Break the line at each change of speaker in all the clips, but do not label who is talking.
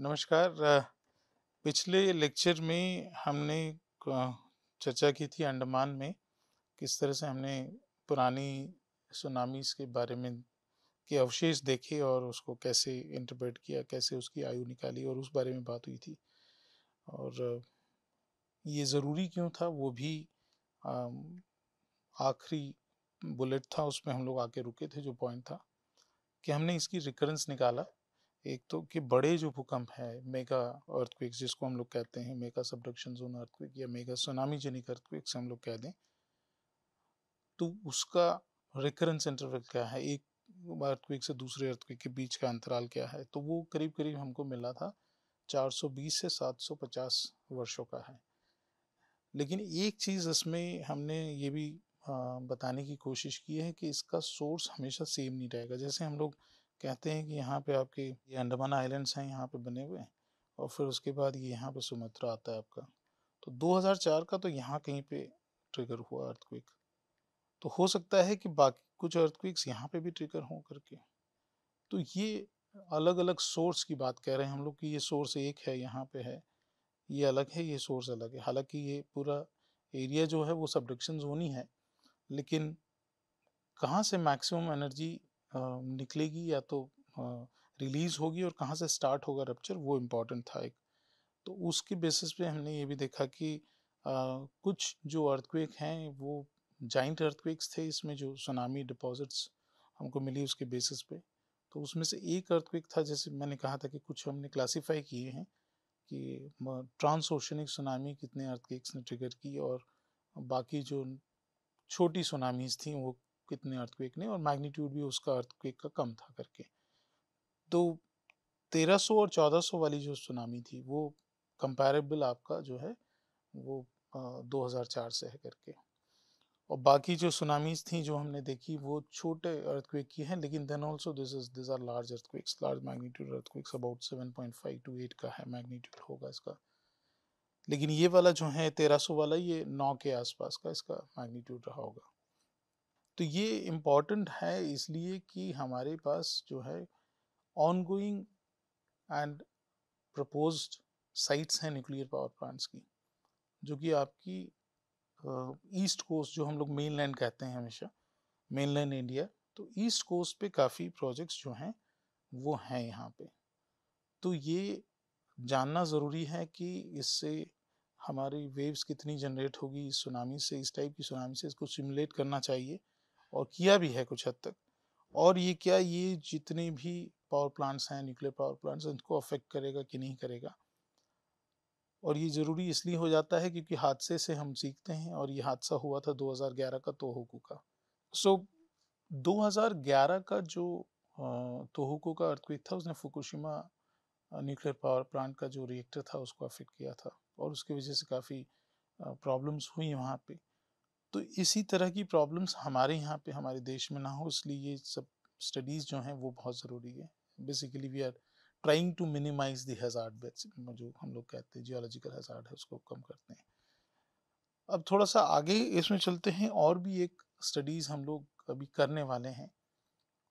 नमस्कार। पिछले लेक्चर में हमने क चर्चा की थी अंडमान में किस तरह से हमने पुरानी सुनामीज़ के बारे में के अवशेष देखे और उसको कैसे इंटरप्रेट किया, कैसे उसकी आयु निकाली और उस बारे में बात हुई थी। और ये ज़रूरी क्यों था वो भी आखिरी बुलेट था, उसमें हम लोग आके रुके थे। जो पॉइंट था कि हमने इसकी रिकरेंस निकाला। एक तो कि बड़े जो भूकंप है, मेगा अर्थक्वेक्स जिसको हम लोग कहते हैं, मेगा सबडक्शन जोन अर्थक्वेक या मेगा सुनामी जेनिक अर्थक्वेक्स हम लोग कह दें, तो उसका रिकरेंस इंटरवल क्या है, एक अर्थक्वेक से दूसरे अर्थक्वेक के बीच का अंतराल क्या है। तो वो करीब करीब हमको मिला था 420 से 750 वर्षों का है। लेकिन एक चीज़ इसमें हमने ये भी बताने की कोशिश की है कि इसका सोर्स हमेशा सेम नहीं रहेगा। जैसे हम लोग कहते हैं कि यहाँ पे आपके ये अंडमान आइलैंड्स हैं, यहाँ पे बने हुए हैं, और फिर उसके बाद ये यहाँ पे सुमात्रा आता है आपका। तो 2004 का तो यहाँ कहीं पे ट्रिगर हुआ अर्थक्वेक। तो हो सकता है कि बाकी कुछ अर्थक्वेक्स यहाँ पे भी ट्रिगर हों करके। तो ये अलग अलग सोर्स की बात कह रहे हैं हम लोग कि ये सोर्स एक है, यहाँ पे है, ये अलग है, ये सोर्स अलग है। हालांकि ये पूरा एरिया जो है वो सबडक्शन जोन ही है, लेकिन कहाँ से मैक्सिमम एनर्जी निकलेगी या तो रिलीज होगी और कहाँ से स्टार्ट होगा रप्चर, वो इम्पोर्टेंट था एक। तो उसके बेसिस पे हमने ये भी देखा कि कुछ जो अर्थक्वेक हैं वो जाइंट अर्थक्वेक्स थे। इसमें जो सुनामी डिपॉजिट्स हमको मिली उसके बेसिस पे, तो उसमें से एक अर्थक्वेक था, जैसे मैंने कहा था कि कुछ हमने क्लासीफाई किए हैं कि ट्रांस ओशनिक सुनामी कितने अर्थक्वेक्स ने ट्रिगर की, और बाकी जो छोटी सुनामीज थी वो कितने अर्थक्वेक ने, और मैग्नीट्यूड भी उसका अर्थक्वेक का कम था करके। तो 1300 और 1400 वाली जो सुनामी थी वो कंपैरेबल आपका जो है वो 2004 से है करके। और बाकी जो सुनामीज थी जो हमने देखी वो छोटे अर्थक्वेक की हैं, लेकिन then also this are large earthquakes, large magnitude earthquakes, about 7.5 to 8 का है मैग्नीट्यूड होगा इसका। लेकिन ये वाला जो है 1300 वाला, ये 9 के आसपास का इसका मैग्नीट्यूड रहा होगा। तो ये इम्पॉर्टेंट है इसलिए कि हमारे पास जो है ऑनगोइंग एंड प्रपोज्ड साइट्स हैं न्यूक्लियर पावर प्लांट्स की, जो कि आपकी ईस्ट कोस्ट, जो हम लोग मेनलैंड कहते हैं हमेशा, मेनलैंड इंडिया, तो ईस्ट कोस्ट पे काफ़ी प्रोजेक्ट्स जो हैं वो हैं यहाँ पे। तो ये जानना ज़रूरी है कि इससे हमारी वेव्स कितनी जनरेट होगी इस सुनामी से, इस टाइप की सुनामी से। इसको सिमुलेट करना चाहिए और किया भी है कुछ हद तक। और ये क्या, ये जितने भी पावर प्लांट्स हैं, न्यूक्लियर पावर प्लांट्स, इनको अफेक्ट करेगा कि नहीं करेगा। और ये ज़रूरी इसलिए हो जाता है क्योंकि हादसे से हम सीखते हैं, और ये हादसा हुआ था 2011 का, तोहोकू का। सो 2011 का जो तोहोकू का अर्थक्वेक था, उसने फुकुशिमा न्यूक्लियर पावर प्लांट का जो रिएक्टर था उसको अफेक्ट किया था, और उसकी वजह से काफ़ी प्रॉब्लम्स हुई वहाँ पे। तो इसी तरह की प्रॉब्लम्स हमारे यहाँ पे, हमारे देश में ना हो, इसलिए ये सब स्टडीज़ जो हैं वो बहुत ज़रूरी है। Basically we are trying to minimize the hazard, जो हम लोग कहते हैं जियोलॉजिकल हैजार्ड है, उसको कम करते हैं। अब थोड़ा सा आगे इसमें चलते हैं, और भी एक स्टडीज़ हम लोग अभी करने वाले हैं,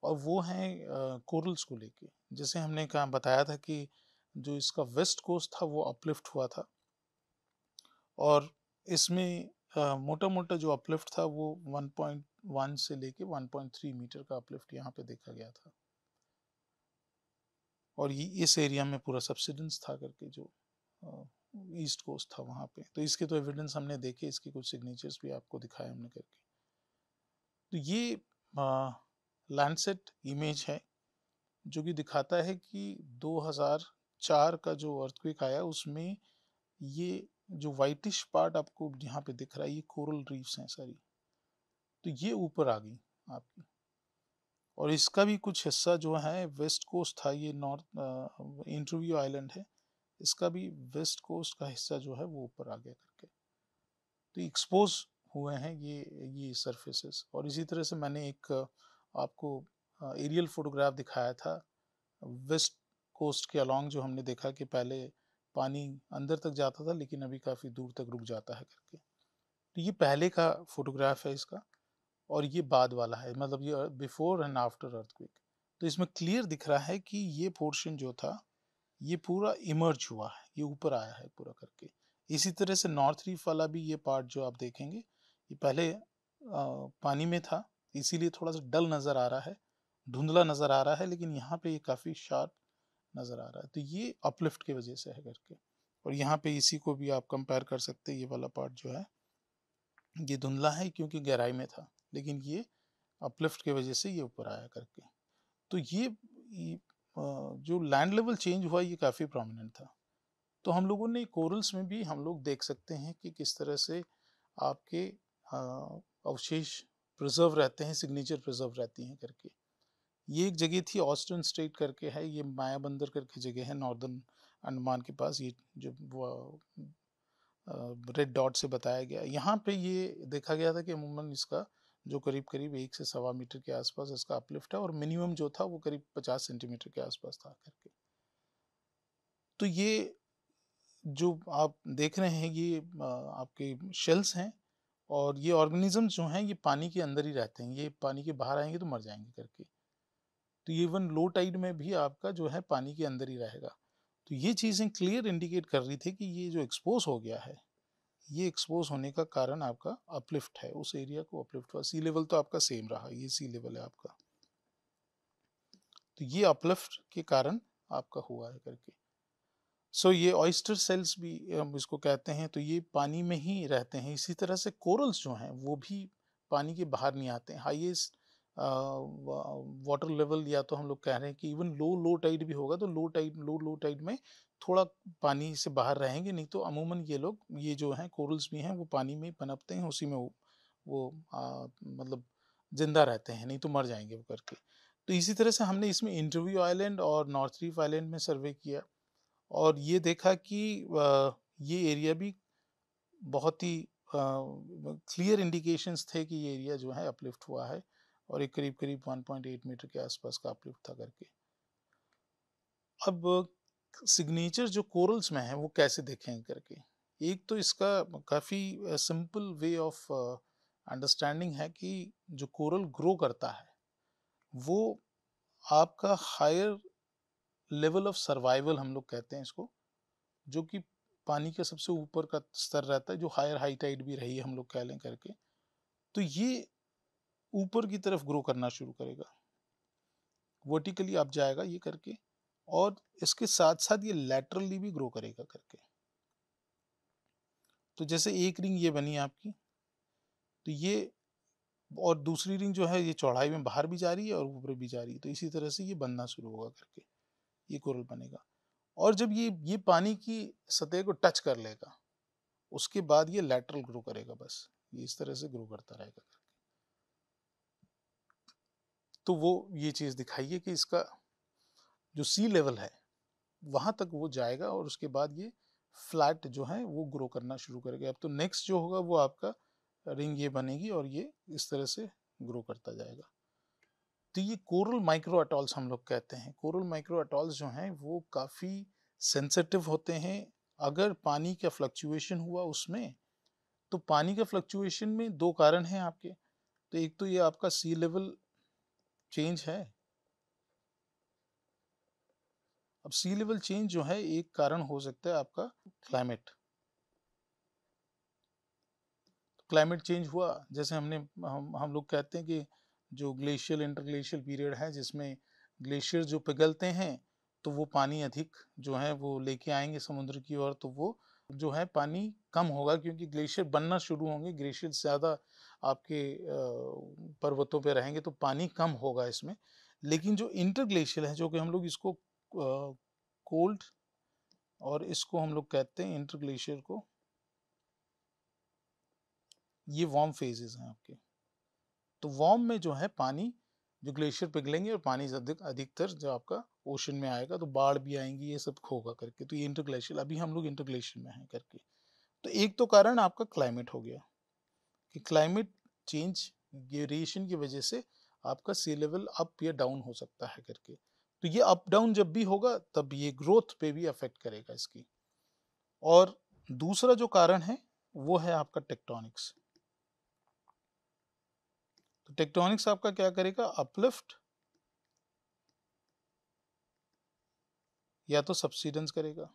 और वो हैं कोरल्स को लेके। जैसे हमने कहा, बताया था कि जो इसका वेस्ट कोस्ट था वो अपलिफ्ट हुआ था, और इसमें मोटा मोटा जो अपलिफ्ट था वो 1.1 से लेके 1.3 मीटर का अपलिफ्ट यहाँ पे देखा गया था। और ये इस एरिया में पूरा सब्सिडेंस था करके, जो ईस्ट कोस्ट था वहाँ पे। तो इसके तो एविडेंस हमने देखे, इसके कुछ सिग्नेचर्स भी आपको दिखाए हमने करके। तो ये लैंडसेट इमेज है जो कि दिखाता है कि 2004 का जो अर्थक्वेक आया उसमें ये जो वाइटिश पार्ट आपको यहाँ पे दिख रहा है, ये कोरल रीफ्स हैं सारी। तो ये ऊपर आ गई आपकी, और इसका भी कुछ हिस्सा जो है वेस्ट कोस्ट था, ये नॉर्थ इंटरव्यू आइलैंड है, इसका भी वेस्ट कोस्ट का हिस्सा जो है वो ऊपर आ गया करके। तो एक्सपोज हुए हैं ये सरफेसेस। और इसी तरह से मैंने एक आपको एरियल फोटोग्राफ दिखाया था वेस्ट कोस्ट के अलॉन्ग, जो हमने देखा कि पहले पानी अंदर तक जाता था लेकिन अभी काफ़ी दूर तक रुक जाता है करके। तो ये पहले का फोटोग्राफ है इसका, और ये बाद वाला है, मतलब ये बिफोर एंड आफ्टर अर्थक्वेक। तो इसमें क्लियर दिख रहा है कि ये पोर्शन जो था ये पूरा इमर्ज हुआ है, ये ऊपर आया है पूरा करके। इसी तरह से नॉर्थ रीफ वाला भी ये पार्ट जो आप देखेंगे, ये पहले पानी में था, इसीलिए थोड़ा सा डल नज़र आ रहा है, धुंधला नज़र आ रहा है, लेकिन यहाँ पे ये काफ़ी शार्प नज़र आ रहा है। तो ये अपलिफ्ट की वजह से है करके। और यहाँ पे इसी को भी आप कंपेयर कर सकते हैं, ये वाला पार्ट जो है ये धुंधला है क्योंकि गहराई में था, लेकिन ये अपलिफ्ट की वजह से ये ऊपर आया करके। तो ये जो लैंड लेवल चेंज हुआ ये काफ़ी प्रोमिनेंट था। तो हम लोगों ने कोरल्स में भी हम लोग देख सकते हैं कि किस तरह से आपके अवशेष प्रिजर्व रहते हैं, सिग्नेचर प्रिजर्व रहती हैं करके। ये एक जगह थी ऑस्टिन स्ट्रेट करके है, ये माया बंदर करके जगह है नॉर्दर्न अंडमान के पास, ये जो रेड डॉट से बताया गया। यहाँ पे ये देखा गया था कि अमूमन इसका जो करीब करीब 1 से 1.25 मीटर के आसपास इसका अपलिफ्ट है, और मिनिमम जो था वो करीब 50 सेंटीमीटर के आसपास था करके। तो ये जो आप देख रहे हैं ये आपके शेल्स हैं, और ये ऑर्गेनिजम्स जो हैं ये पानी के अंदर ही रहते हैं, ये पानी के बाहर आएंगे तो मर जाएंगे करके। तो ये इवन लो टाइड में भी आपका जो है पानी के अंदर ही रहेगा। तो ये चीज़ें क्लियर इंडिकेट कर रही थी कि ये जो एक्सपोज हो गया है, ये एक्सपोज होने का कारण आपका अपलिफ्ट है, उस एरिया को अपलिफ्ट हुआ। सी लेवल तो आपका सेम रहा, ये सी लेवल है आपका, तो ये अपलिफ्ट के कारण आपका हुआ है करके। सो ये ऑयस्टर सेल्स भी हम इसको कहते हैं, तो ये पानी में ही रहते हैं। इसी तरह से कोरल्स जो हैं वो भी पानी के बाहर नहीं आते हैं। हाईएस्ट वाटर लेवल, या तो हम लोग कह रहे हैं कि इवन लो टाइड भी होगा तो लो टाइड में थोड़ा पानी से बाहर रहेंगे, नहीं तो अमूमन ये लोग, ये जो हैं कोरल्स भी हैं वो पानी में ही पनपते हैं, उसी में वो मतलब जिंदा रहते हैं, नहीं तो मर जाएंगे वो करके। तो इसी तरह से हमने इसमें इंटरव्यू आइलैंड और नॉर्थ रीफ आइलैंड में सर्वे किया, और ये देखा कि ये एरिया भी बहुत ही क्लियर इंडिकेशंस थे कि ये एरिया जो है अपलिफ्ट हुआ है, और एक करीब करीब 1.8 मीटर के आसपास का अपलिफ्ट था करके। अब सिग्नेचर जो कोरल्स में है वो कैसे देखेंगे करके, एक तो इसका काफ़ी सिंपल वे ऑफ अंडरस्टैंडिंग है कि जो कोरल ग्रो करता है वो आपका हायर लेवल ऑफ सर्वाइवल हम लोग कहते हैं इसको, जो कि पानी के सबसे ऊपर का स्तर रहता है, जो हायर हाई टाइड भी रही है हम लोग कह लें करके, तो ये ऊपर की तरफ ग्रो करना शुरू करेगा, वर्टिकली आप जाएगा ये करके, और इसके साथ साथ ये लैटरली भी ग्रो करेगा करके। तो जैसे एक रिंग ये बनी आपकी, तो ये, और दूसरी रिंग जो है ये चौड़ाई में बाहर भी जा रही है और ऊपर भी जा रही है, तो इसी तरह से ये बनना शुरू होगा करके, ये कोरल बनेगा। और जब ये पानी की सतह को टच कर लेगा उसके बाद ये लैटरल ग्रो करेगा, बस ये इस तरह से ग्रो करता रहेगा। तो वो ये चीज़ दिखाइए कि इसका जो सी लेवल है वहाँ तक वो जाएगा, और उसके बाद ये फ्लैट जो है वो ग्रो करना शुरू करेगा। अब तो नेक्स्ट जो होगा वो आपका रिंग ये बनेगी, और ये इस तरह से ग्रो करता जाएगा। तो ये कोरल माइक्रो अटॉल्स हम लोग कहते हैं। कोरल माइक्रो अटॉल्स जो हैं वो काफ़ी सेंसिटिव होते हैं। अगर पानी का फ्लक्चुएशन हुआ उसमें, तो पानी का फ्लक्चुएशन में दो कारण हैं आपके। तो एक तो ये आपका सी लेवल चेंज है। अब सी लेवल चेंज जो है एक कारण हो सकता है आपका क्लाइमेट। क्लाइमेट चेंज हुआ, जैसे हम लोग कहते हैं कि जो ग्लेशियल इंटरग्लेशियल पीरियड है जिसमें ग्लेशियर जो पिघलते हैं तो वो पानी अधिक जो है वो लेके आएंगे समुद्र की ओर, तो वो जो है पानी कम होगा क्योंकि ग्लेशियर बनना शुरू होंगे, ग्लेशियर ज़्यादा आपके पर्वतों पे रहेंगे तो पानी कम होगा इसमें। लेकिन जो इंटरग्लेशियल है, जो कि हम लोग इसको कोल्ड, और इसको हम लोग कहते हैं इंटरग्लेशियर को, ये वार्म फेजेस हैं आपके। तो वार्म में जो है पानी, जो ग्लेशियर पिघलेंगे और पानी अधिकतर जो आपका ओशन में आएगा, तो बाढ़ भी आएंगी, ये सब होगा करके। तो ये इंटरग्लेशियल, अभी हम लोग इंटरग्लेशियल में हैं करके। तो एक तो कारण आपका क्लाइमेट हो गया कि क्लाइमेट चेंज वेरिएशन की वजह से आपका सी लेवल अप या डाउन हो सकता है करके। तो ये अप डाउन जब भी होगा तब ये ग्रोथ पे भी अफेक्ट करेगा इसकी। और दूसरा जो कारण है वो है आपका टेक्टोनिक्स। तो टेक्टोनिक्स आपका क्या करेगा, अपलिफ्ट या तो सब्सिडेंस करेगा।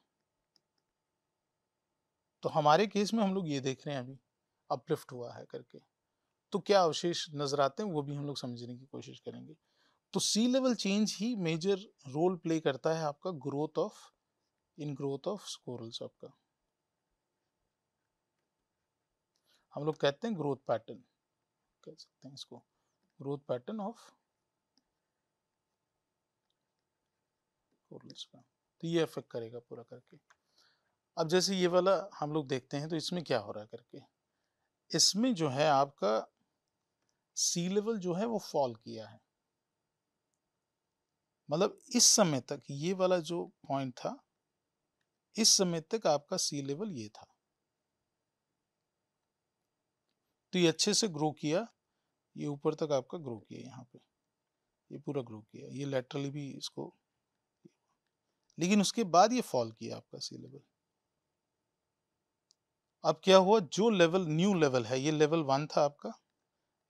तो हमारे केस में हम लोग ये देख रहे हैं अभी अपलिफ्ट हुआ है करके, तो क्या अवशेष नजर आते हैं वो भी हम लोग समझने की कोशिश करेंगे। तो सी लेवल चेंज ही मेजर रोल प्ले करता है आपका growth of in growth of corals. आपका हम लोग कहते हैं ग्रोथ पैटर्न, कह सकते हैं इसको ग्रोथ पैटर्न ऑफ कोरल्स का। तो ये अफेक्ट करेगा पूरा करके। अब जैसे ये वाला हम लोग देखते हैं तो इसमें क्या हो रहा है करके, इसमें जो है आपका सी लेवल जो है वो फॉल किया है। मतलब इस समय तक ये वाला जो पॉइंट था, इस समय तक आपका सी लेवल ये था, तो ये अच्छे से ग्रो किया, ये ऊपर तक आपका ग्रो किया, यहाँ पे ये पूरा ग्रो किया, ये लेटरली भी इसको, लेकिन उसके बाद ये फॉल किया आपका सी लेवल। अब क्या हुआ, जो लेवल न्यू लेवल है, ये लेवल 1 था आपका,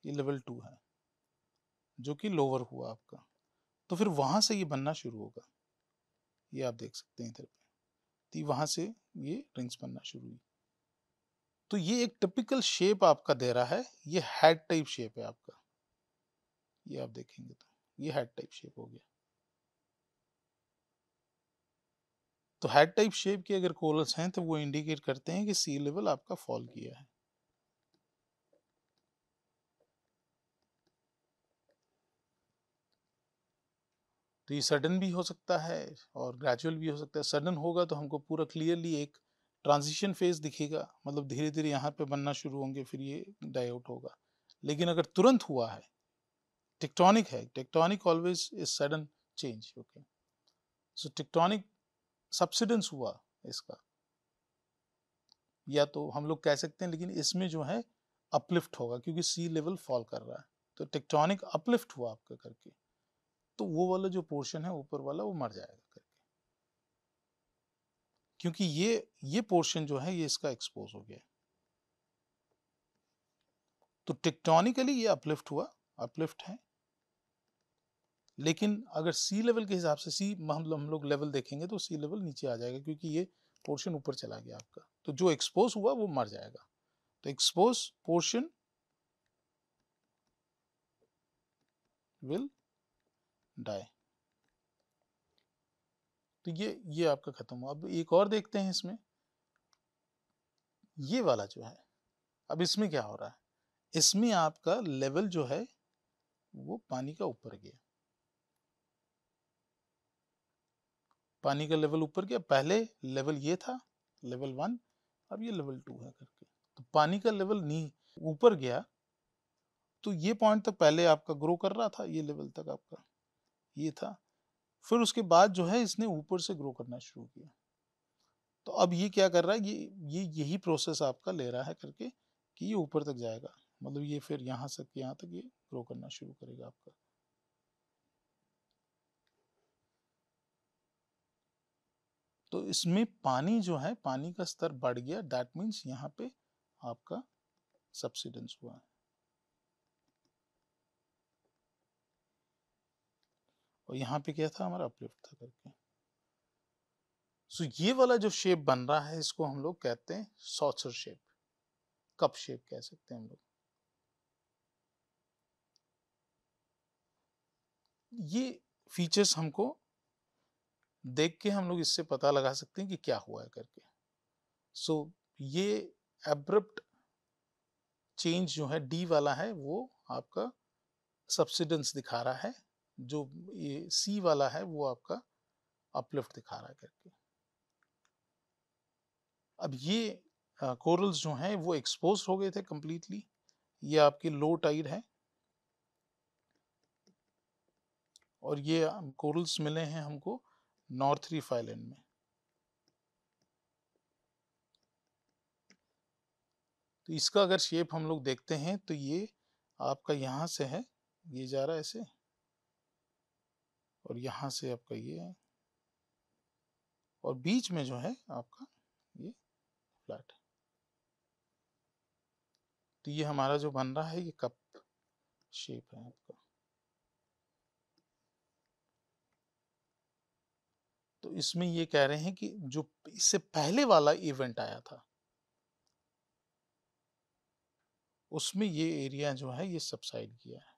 ये लेवल 2 है जो कि लोअर हुआ आपका, तो फिर वहां से ये बनना शुरू होगा। ये आप देख सकते हैं इधर पे, तो वहां से ये रिंग्स बनना शुरू हुई। तो ये एक टिपिकल शेप आपका दे रहा है, ये हेड टाइप शेप है आपका, ये आप देखेंगे तो ये हेड टाइप शेप हो गया। तो हेड टाइप शेप के अगर कोरल्स हैं तो वो इंडिकेट करते हैं कि सी लेवल आपका फॉल किया है। तो ये सडन भी हो सकता है और ग्रेजुअल भी हो सकता है। सडन होगा तो हमको पूरा क्लियरली एक ट्रांजिशन फेज दिखेगा, मतलब धीरे धीरे यहाँ पे बनना शुरू होंगे, फिर ये डाई आउट होगा। लेकिन अगर तुरंत हुआ है, टेक्टोनिक है, tectonic always is sudden change. Okay, so tectonic subsidence हुआ इसका, या तो हम लोग कह सकते हैं, लेकिन इसमें जो है अपलिफ्ट होगा क्योंकि सी लेवल फॉल कर रहा है, तो टेक्टोनिक अपलिफ्ट हुआ आपका करके, तो वो वाला जो पोर्शन है ऊपर वाला वो मर जाएगा करके, क्योंकि ये पोर्शन जो है ये इसका एक्सपोज हो गया। तो टेक्टोनिकली ये अपलिफ्ट हुआ, अपलिफ्ट है, लेकिन अगर सी लेवल के हिसाब से सी हम लोग लेवल देखेंगे तो सी लेवल नीचे आ जाएगा क्योंकि ये पोर्शन ऊपर चला गया आपका, तो जो एक्सपोज हुआ वो मर जाएगा। तो एक्सपोज पोर्शन विल डाई। तो ये आपका खत्म हुआ। अब एक और देखते हैं इसमें, ये वाला जो है, अब इसमें क्या हो रहा है, इसमें आपका लेवल जो है वो पानी का ऊपर गया, पानी का लेवल ऊपर गया। पहले लेवल ये था लेवल 1, अब ये लेवल 2 है करके, तो पानी का लेवल नी ऊपर गया, तो ये पॉइंट तक पहले आपका ग्रो कर रहा था, ये लेवल तक आपका ये था, फिर उसके बाद जो है इसने ऊपर से ग्रो करना शुरू किया। तो अब ये क्या कर रहा है, ये यही प्रोसेस आपका ले रहा है करके कि ये ऊपर तक जाएगा, मतलब ये फिर यहाँ से यहाँ तक ये ग्रो करना शुरू करेगा आपका। तो इसमें पानी जो है, पानी का स्तर बढ़ गया, दैट मीन्स यहाँ पे आपका सब्सिडेंस हुआ है। और यहाँ पे क्या था हमारा, अपलिफ्ट था करके। सो ये वाला जो शेप बन रहा है इसको हम लोग कहते हैं सॉसर शेप, कप शेप कह सकते हैं हम लोग। ये फीचर्स हमको देख के हम लोग इससे पता लगा सकते हैं कि क्या हुआ है करके। सो ये एब्रप्ट चेंज जो है डी वाला है वो आपका सब्सिडेंस दिखा रहा है, जो ये सी वाला है वो आपका अपलिफ्ट दिखा रहा है करके। अब ये कोरल्स जो हैं वो एक्सपोज हो गए थे कंप्लीटली, ये आपकी लो टाइड है, और ये कोरल्स मिले हैं हमको नॉर्थ रीफ आइलैंड में। तो इसका अगर शेप हम लोग देखते हैं तो ये आपका यहाँ से है, ये जा रहा है ऐसे, और यहाँ से आपका ये है, और बीच में जो है आपका ये फ्लैट है। तो ये हमारा जो बन रहा है ये कप शेप है आपका। तो इसमें ये कह रहे हैं कि जो इससे पहले वाला इवेंट आया था उसमें ये एरिया जो है ये सबसाइड किया है।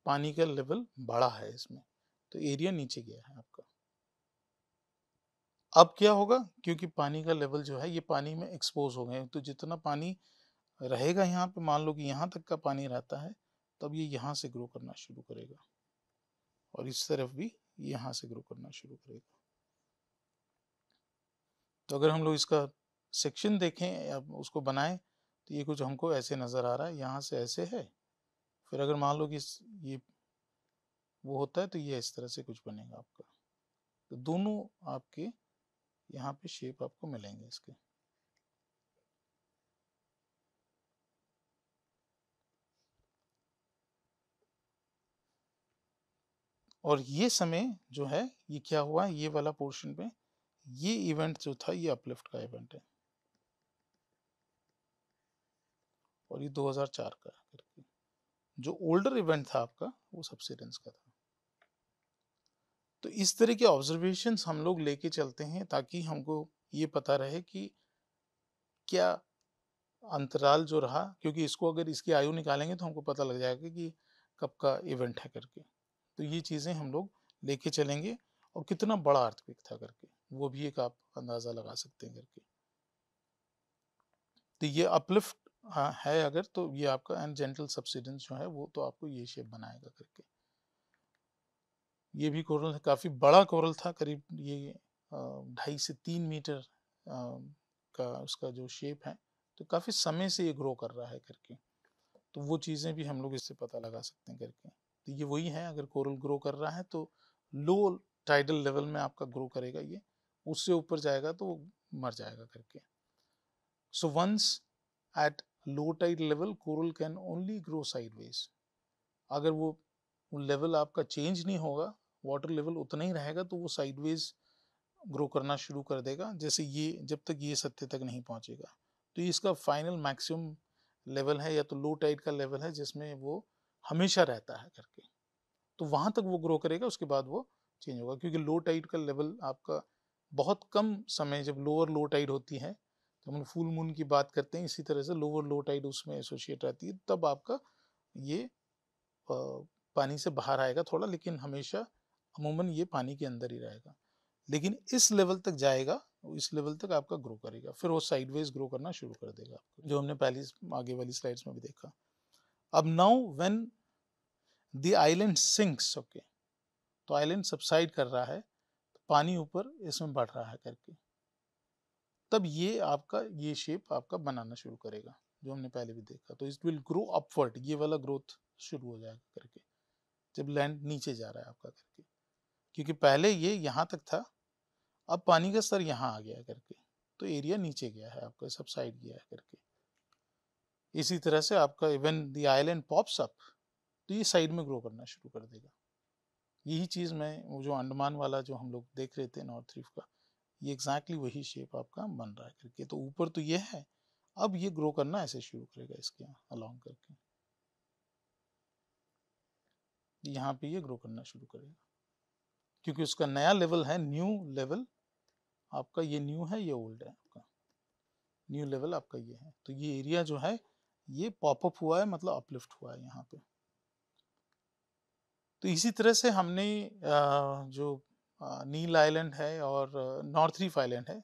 पानी का लेवल बढ़ा है इसमें, तो एरिया नीचे गया है आपका। अब क्या होगा, क्योंकि पानी का लेवल जो है ये पानी में एक्सपोज हो गए, तो जितना पानी रहेगा यहाँ पे, मान लो कि यहाँ तक का पानी रहता है, तब ये यहाँ से ग्रो करना शुरू करेगा और इस तरफ भी यहाँ से ग्रो करना शुरू करेगा। तो अगर हम लोग इसका सेक्शन देखें या उसको बनाएं तो ये कुछ हमको ऐसे नज़र आ रहा है, यहाँ से ऐसे है, फिर अगर मान लो कि ये वो होता है तो ये इस तरह से कुछ बनेगा आपका। तो दोनों आपके यहाँ पे शेप आपको मिलेंगे इसके। और ये समय जो है ये क्या हुआ, ये वाला पोर्शन पे ये इवेंट जो था ये अपलिफ्ट का इवेंट है और ये 2004 का करके। जो ओल्डर इवेंट था आपका वो सबसिडेंस का था। तो इस तरह के ऑब्जर्वेशंस हम लोग लेके चलते हैं ताकि हमको ये पता रहे कि क्या अंतराल जो रहा, क्योंकि इसको अगर इसकी आयु निकालेंगे तो हमको पता लग जाएगा कि कब का इवेंट है करके। तो ये चीज़ें हम लोग लेके चलेंगे और कितना बड़ा अर्थक्वेक था करके वो भी एक आप अंदाज़ा लगा सकते हैं करके। तो ये अपलिफ्ट है अगर, तो ये आपका एंड जेंटल सबसिडेंस जो है वो तो आपको ये शेप बनाएगा करके। ये भी कोरल काफ़ी बड़ा कोरल था, करीब ये 2.5 से 3 मीटर का उसका जो शेप है, तो काफ़ी समय से ये ग्रो कर रहा है करके। तो वो चीज़ें भी हम लोग इससे पता लगा सकते हैं करके। तो ये वही है, अगर कोरल ग्रो कर रहा है तो लो टाइडल लेवल में आपका ग्रो करेगा, ये उससे ऊपर जाएगा तो वो मर जाएगा करके। So once at low tide level coral can only grow sideways. अगर वो लेवल आपका चेंज नहीं होगा, वाटर लेवल उतना ही रहेगा, तो वो साइडवेज ग्रो करना शुरू कर देगा, जैसे ये जब तक ये सत्य तक नहीं पहुंचेगा। तो ये इसका फाइनल मैक्सिमम लेवल है, या तो लो टाइड का लेवल है जिसमें वो हमेशा रहता है करके। तो वहां तक वो ग्रो करेगा, उसके बाद वो चेंज होगा, क्योंकि लो टाइड का लेवल आपका बहुत कम समय, जब लोअर लो टाइड होती है, तो हम फुल मून की बात करते हैं, इसी तरह से लोअर लो टाइड उसमें एसोसिएट रहती है, तब आपका ये पानी से बाहर आएगा थोड़ा, लेकिन हमेशा अमूमन ये पानी के अंदर ही रहेगा। लेकिन इस लेवल तक जाएगा, इस लेवल तक आपका ग्रो करेगा, फिर वो साइडवेज ग्रो करना शुरू कर देगा आपको, जो हमने पहली आगे वाली स्लाइड्स में भी देखा। अब now when the island sinks, okay, तो आइलैंड सबसाइड कर रहा है, तो पानी ऊपर इसमें बढ़ रहा है करके, तब ये आपका ये शेप आपका बनाना शुरू करेगा, जो हमने पहले भी देखा। तो इट विल ग्रो अपवर्ड, ये वाला ग्रोथ शुरू हो जाएगा करके, जब लैंड नीचे जा रहा है आपका करके, क्योंकि पहले ये यहाँ तक था, अब पानी का स्तर यहाँ आ गया है करके, तो एरिया नीचे गया है आपका, सबसाइड गया है करके। इसी तरह से आपका even the island pops up, तो ये साइड में ग्रो करना शुरू कर देगा। यही चीज़ मैं वो जो अंडमान वाला जो हम लोग देख रहे थे नॉर्थ रीफ का, ये एग्जैक्टली वही शेप आपका बन रहा है करके। तो ऊपर तो ये है, अब ये ग्रो करना ऐसे शुरू करेगा इसके अलोंग करके, यहाँ पे ये ग्रो करना शुरू करेगा, क्योंकि उसका नया लेवल है, न्यू लेवल आपका, ये न्यू है, ये ओल्ड है आपका, न्यू लेवल आपका ये है। तो ये एरिया जो है ये पॉपअप हुआ है, मतलब अपलिफ्ट हुआ है यहाँ पे। तो इसी तरह से हमने जो नील आइलैंड है और नॉर्थ रीफ आइलैंड है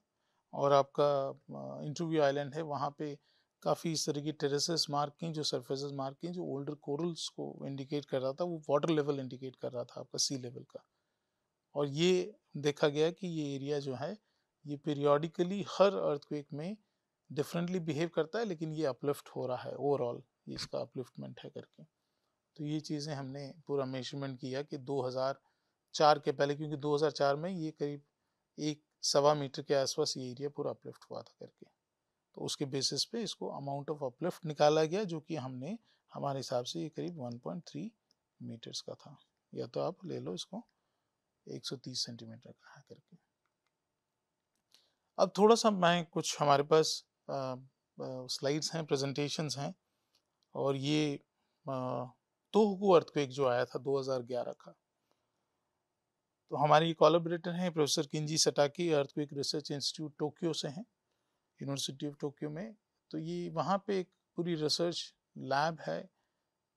और आपका इंटरव्यू आइलैंड है, वहाँ पे काफ़ी इस तरह की टेरेसेस मार्क की, जो सरफेसेस मार्क की, जो ओल्डर कोरल्स को इंडिकेट कर रहा था, वो वाटर लेवल इंडिकेट कर रहा था आपका सी लेवल का। और ये देखा गया कि ये एरिया जो है ये पीरियोडिकली हर अर्थक्वेक में डिफरेंटली बिहेव करता है, लेकिन ये अपलिफ्ट हो रहा है ओवरऑल, ये इसका अपलिफ्टमेंट है करके। तो ये चीज़ें हमने पूरा मेजरमेंट किया कि 2004 के पहले, क्योंकि 2004 में ये करीब 1.25 मीटर के आसपास ये एरिया पूरा अपलिफ्ट हुआ था करके। तो उसके बेसिस पे इसको अमाउंट ऑफ अपलिफ्ट निकाला गया, जो कि हमने हमारे हिसाब से ये करीब 1.3 मीटर्स का था, या तो आप ले लो इसको 130 सेंटीमीटर का है करके। अब थोड़ा सा मैं कुछ हमारे पास स्लाइड्स हैं, प्रेजेंटेशंस हैं, और ये तोहोकू अर्थक्वेक जो आया था 2011 का। तो हमारी कोलैबोरेटर हैं professor Kinji Satake, earthquake research institute Tokyo से हैं, यूनिवर्सिटी ऑफ टोक्यो में। तो ये वहाँ पे एक पूरी रिसर्च लैब है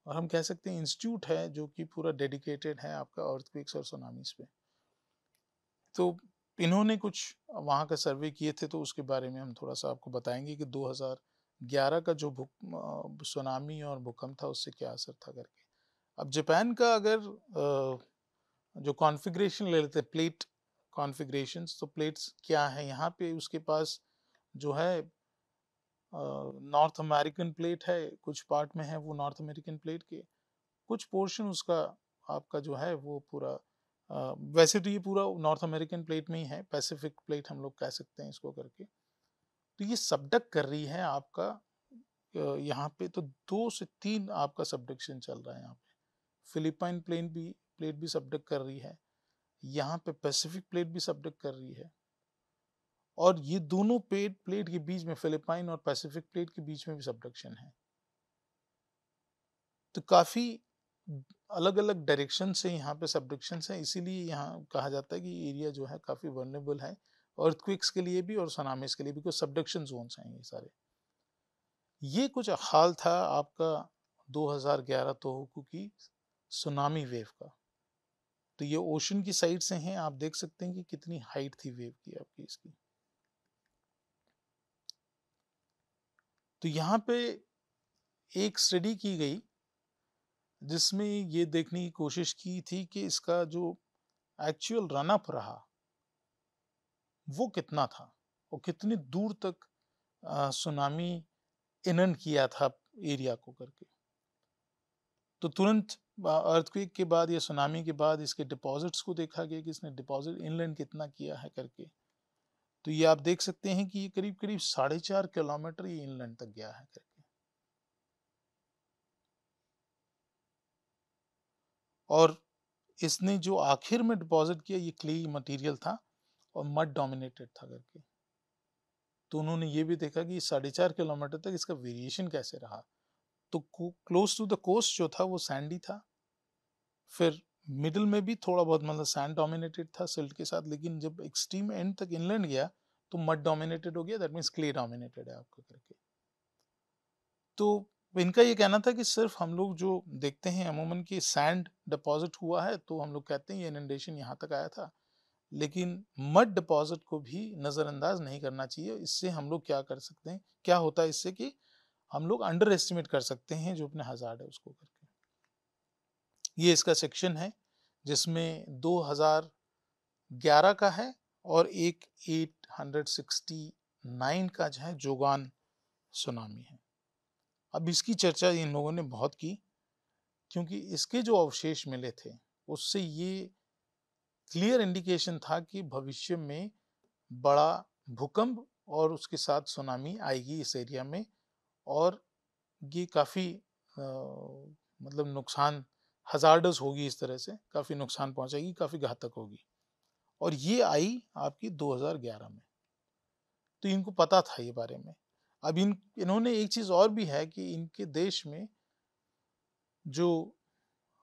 और हम कह सकते हैं इंस्टीट्यूट है जो कि पूरा डेडिकेटेड है आपका अर्थक्वेक्स और सुनामीज पे। तो इन्होंने कुछ वहाँ का सर्वे किए थे, तो उसके बारे में हम थोड़ा सा आपको बताएंगे कि 2011 का जो सुनामी और भूकंप था उससे क्या असर था करके। अब जापान का अगर जो कॉन्फ़िगरेशन ले लेते हैं, प्लेट कॉन्फ़िगरेशंस, तो प्लेट्स क्या है यहाँ पे उसके पास जो है नॉर्थ अमेरिकन प्लेट है, कुछ पार्ट में है वो नॉर्थ अमेरिकन प्लेट के, कुछ पोर्शन उसका आपका जो है वो पूरा वैसे तो ये पूरा नॉर्थ अमेरिकन प्लेट में ही है, पैसिफिक प्लेट हम लोग कह सकते हैं इसको करके। तो ये सबडक्ट कर रही है आपका यहाँ पे, तो 2 से 3 आपका सबडक्शन चल रहा है यहाँ पे। फिलिपाइन प्लेट भी सबडक्ट कर रही है, यहाँ पे पैसिफिक प्लेट भी सबडक्ट कर रही है, और ये दोनों प्लेट के बीच में, फिलिपाइन और पैसिफिक प्लेट के बीच में भी सबडक्शन है। तो काफी अलग अलग डायरेक्शन से यहाँ पे सबडक्शंस हैं, इसीलिए यहाँ कहा जाता है कि एरिया जो है काफी वल्नरेबल है अर्थक्वेक्स के लिए भी और सुनामीज के लिए भी, कुछ सबडक्शन जोन्स हैं ये सारे। ये कुछ हाल था आपका 2011 तोहोकू की सुनामी वेव का। तो ये ओशन की साइड से हैं, आप देख सकते हैं कि कितनी हाइट थी वेव की आपकी इसकी। तो यहाँ पे एक स्टडी की गई जिसमें ये देखने की कोशिश की थी कि इसका जो एक्चुअल रन अप रहा वो कितना था और कितनी दूर तक सुनामी इनंड किया था एरिया को करके। तो तुरंत अर्थक्वेक के बाद या सुनामी के बाद इसके डिपॉजिट्स को देखा गया कि इसने डिपॉजिट इनलैंड कितना किया है करके। तो ये आप देख सकते हैं कि ये करीब करीब 4.5 किलोमीटर ये इनलैंड तक गया है करके। और इसने जो आखिर में डिपॉजिट किया ये क्ले मटेरियल था और मड डोमिनेटेड था करके। तो उन्होंने ये भी देखा कि 4.5 किलोमीटर तक इसका वेरिएशन कैसे रहा। तो क्लोज टू द कोस्ट जो था वो सैंडी था, फिर मिडिल में भी थोड़ा बहुत मतलब सैंड डोमिनेटेड था सिल्ट के साथ, लेकिन जब एक्सट्रीम एंड तक इनलैंड गया तो मड डोमिनेटेड हो गया, दैट मीन्स क्ले डोमिनेटेड है आपका करके। तो इनका ये कहना था कि सिर्फ हम लोग जो देखते हैं अमूमन कि सैंड डिपॉजिट हुआ है तो हम लोग कहते हैं ये इनंडेशन यहाँ तक आया था, लेकिन मड डिपॉजिट को भी नज़रअंदाज नहीं करना चाहिए। इससे हम लोग क्या कर सकते हैं, क्या होता है इससे कि हम लोग अंडर एस्टिमेट कर सकते हैं जो अपने हज़ार्ड है उसको करके। ये इसका सेक्शन है जिसमें 2011 का है और एक 869 का जो है जोगान सुनामी है। अब इसकी चर्चा इन लोगों ने बहुत की क्योंकि इसके जो अवशेष मिले थे उससे ये क्लियर इंडिकेशन था कि भविष्य में बड़ा भूकंप और उसके साथ सुनामी आएगी इस एरिया में, और ये काफ़ी मतलब नुकसान हजार्डस होगी, इस तरह से काफ़ी नुकसान पहुंचाएगी, काफ़ी घातक होगी। और ये आई आपकी 2011 में, तो इनको पता था ये बारे में। अब इन्होंने एक चीज़ और भी है कि इनके देश में जो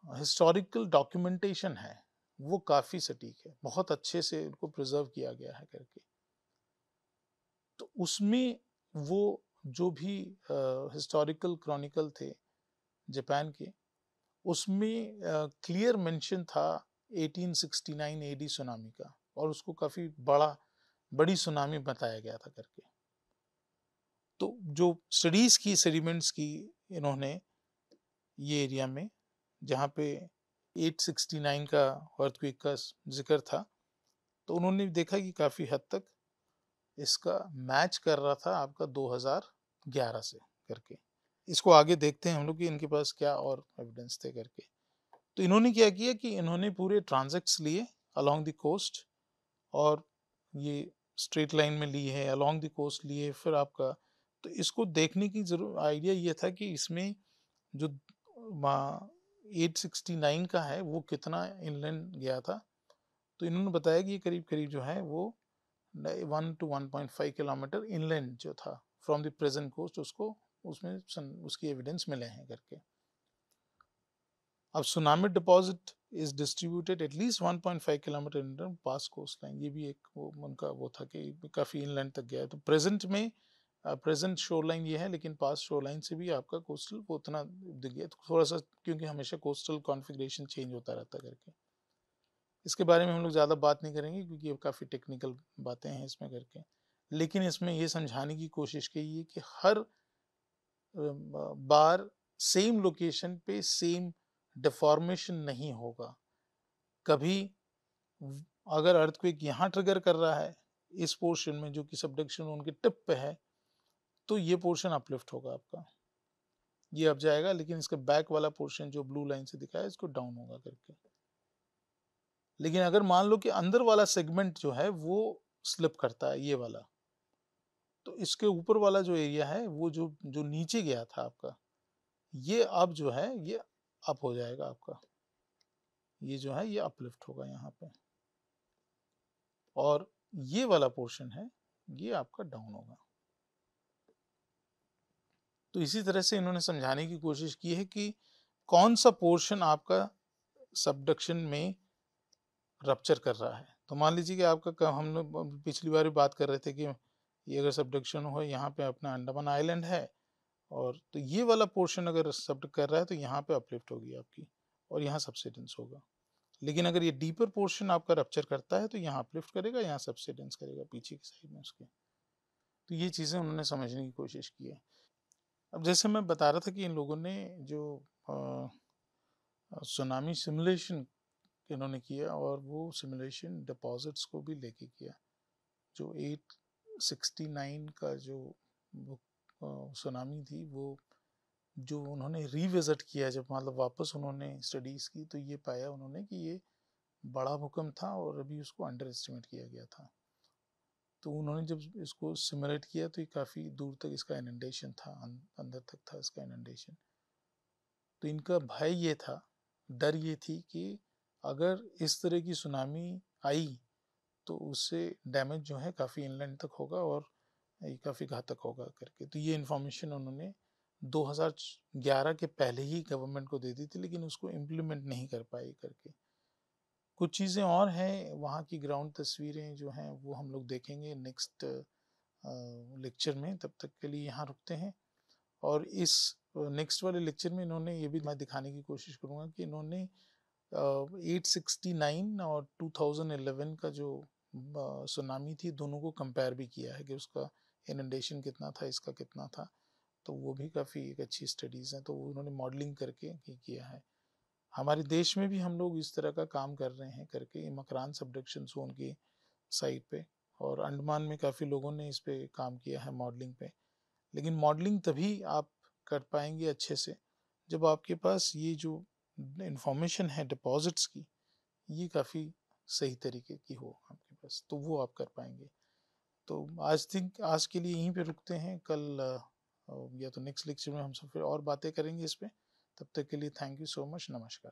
हिस्टोरिकल डॉक्यूमेंटेशन है वो काफ़ी सटीक है, बहुत अच्छे से इनको प्रिजर्व किया गया है करके। तो उसमें वो जो भी हिस्टोरिकल क्रॉनिकल थे जापान के, उसमें क्लियर मेंशन था 1869 एडी सुनामी का, और उसको काफ़ी बड़ी सुनामी बताया गया था करके। तो जो स्टडीज़ की, सेडिमेंट्स की इन्होंने ये एरिया में जहाँ पे 869 का अर्थक्वेक का जिक्र था, तो उन्होंने देखा कि काफ़ी हद तक इसका मैच कर रहा था आपका 2011 से करके। इसको आगे देखते हैं हम लोग कि इनके पास क्या और एविडेंस थे करके। तो इन्होंने क्या किया कि इन्होंने पूरे ट्रांजेक्ट्स लिए अलोंग द कोस्ट, और ये स्ट्रेट लाइन में ली है, अलोंग द कोस्ट लिए फिर आपका। तो इसको देखने की जरूर आइडिया ये था कि इसमें जो 869 का है वो कितना इनलैंड गया था। तो इन्होंने बताया कि ये करीब करीब जो है वो 1 to 1.5 किलोमीटर इनलैंड जो था फ्रॉम द प्रेजेंट कोस्ट, उसको उसमें उसकी एविडेंस मिले हैं करके। अब tsunami deposit is distributed at least 1.5 kilometre in past coastline, ये भी एक उनका वो था कि काफ़ी इनलैंड तक गया है। तो प्रेजेंट में प्रेजेंट शोर लाइन ये है, लेकिन पास शोर लाइन से भी आपका कोस्टल वो उतना दिख गया। तो थोड़ा सा, क्योंकि हमेशा कोस्टल कॉन्फ़िगरेशन चेंज होता रहता करके, इसके बारे में हम लोग ज़्यादा बात नहीं करेंगे क्योंकि ये काफ़ी टेक्निकल बातें हैं इसमें करके। लेकिन इसमें ये समझाने की कोशिश की है कि हर बार सेम लोकेशन पे सेम डिफॉर्मेशन नहीं होगा। कभी अगर अर्थक्वेक यहाँ ट्रिगर कर रहा है इस पोर्शन में जो कि सबडक्शन उनके टिप पे है, तो ये पोर्शन अपलिफ्ट होगा आपका, ये अप जाएगा, लेकिन इसका बैक वाला पोर्शन जो ब्लू लाइन से दिखाया इसको डाउन होगा करके। लेकिन अगर मान लो कि अंदर वाला सेगमेंट जो है वो स्लिप करता है, ये वाला, तो इसके ऊपर वाला जो एरिया है वो जो जो नीचे गया था आपका, ये अब जो है ये अप हो जाएगा आपका, ये जो है ये अपलिफ्ट होगा यहाँ पे, और ये वाला पोर्शन है ये आपका डाउन होगा। तो इसी तरह से इन्होंने समझाने की कोशिश की है कि कौन सा पोर्शन आपका सबडक्शन में रप्चर कर रहा है। तो मान लीजिए कि आपका, हम लोग पिछली बार भी बात कर रहे थे कि ये अगर सबडक्शन हो, यहाँ पे अपना अंडमान आइलैंड है, और तो ये वाला पोर्शन अगर सब्ड कर रहा है तो यहाँ पे अपलिफ्ट होगी आपकी और यहाँ सबसिडेंस होगा। लेकिन अगर ये डीपर पोर्शन आपका रप्चर करता है तो यहाँ अपलिफ्ट करेगा, यहाँ सबसिडेंस करेगा पीछे की साइड में उसके। तो ये चीज़ें उन्होंने समझने की कोशिश की है। अब जैसे मैं बता रहा था कि इन लोगों ने जो सुनामी सिमुलेशन इन्होंने किया, और वो सिमुलेशन डिपॉजिट्स को भी लेके किया। जो 869 का जो सुनामी थी, वो जो उन्होंने रिविजिट किया, जब मतलब वापस उन्होंने स्टडीज़ की, तो ये पाया उन्होंने कि ये बड़ा भूकंप था और अभी उसको अंडर एस्टिमेट किया गया था। तो उन्होंने जब इसको सिमुलेट किया तो ये काफ़ी दूर तक इसका इनंडेशन था, अंदर तक था इसका इनंडेशन। तो इनका भय ये था, डर ये थी कि अगर इस तरह की सुनामी आई तो उससे डैमेज जो है काफ़ी इनलैंड तक होगा और ये काफ़ी घातक होगा करके। तो ये इन्फॉर्मेशन उन्होंने 2011 के पहले ही गवर्नमेंट को दे दी थी, लेकिन उसको इम्प्लीमेंट नहीं कर पाई करके। कुछ चीज़ें और हैं, वहाँ की ग्राउंड तस्वीरें जो हैं वो हम लोग देखेंगे नेक्स्ट लेक्चर में। तब तक के लिए यहाँ रुकते हैं, और इस नेक्स्ट वाले लेक्चर में इन्होंने ये भी मैं दिखाने की कोशिश करूँगा कि इन्होंने 869 और 2011 का जो सुनामी थी, दोनों को कंपेयर भी किया है कि उसका इनंडेशन कितना था, इसका कितना था। तो वो भी काफ़ी एक अच्छी स्टडीज़ हैं, तो उन्होंने मॉडलिंग करके किया है। हमारे देश में भी हम लोग इस तरह का काम कर रहे हैं करके, मकरान सबडक्शन जोन की साइड पे, और अंडमान में काफ़ी लोगों ने इस पे काम किया है मॉडलिंग पे। लेकिन मॉडलिंग तभी आप कर पाएंगे अच्छे से जब आपके पास ये जो इंफॉर्मेशन है डिपॉजिट्स की, ये काफ़ी सही तरीके की हो आपके पास, तो वो आप कर पाएंगे। तो आज के लिए यहीं पे रुकते हैं। कल या तो नेक्स्ट लेक्चर में हम सब फिर और बातें करेंगे इस पे। तब तक के लिए थैंक यू सो मच, नमस्कार।